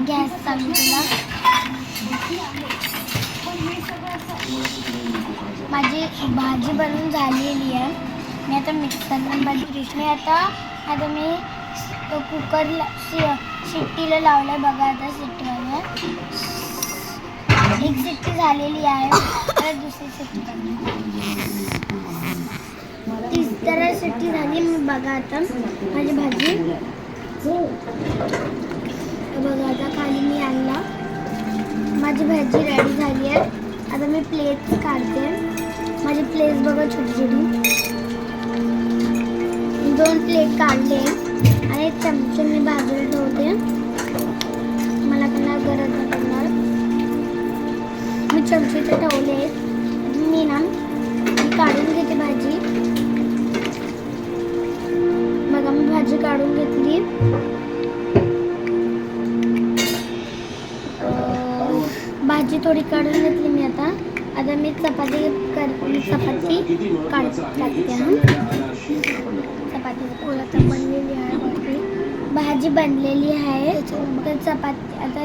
Gas चालू केला. माझी भाजी बनवून झालेली आहे. मी आता मिक्सरला भाजी आता मी कुकरला शिट्टीला लावलं आहे. बघा आता शिट्टीमध्ये एक शिट्टी झालेली आहे. आता दुसरी शिट्टी करणार. तिसरा शिट्टी झाली. मी बघा आता माझी भाजी बघा आता खाली मी आणला. माझी भाजी रेडी झाली आहे. आता मी प्लेट्स काढते. माझी प्लेट्स बघा छोटी छोटी. 2 प्लेट काढले आणि चमचे मी बाजूला ठेवते. मला पुन्हा गरज नाही पडणार. मी चमचे तर ठेवले. मी काढून घेते भाजी. बघा मी भाजी काढून घेतली. भाजी थोडी काढून घेतली मी आता मी चपाती टाकते. चपाती पोळी आता बनलेली आहे. भाजी बनलेली आहे. तर चपाती आता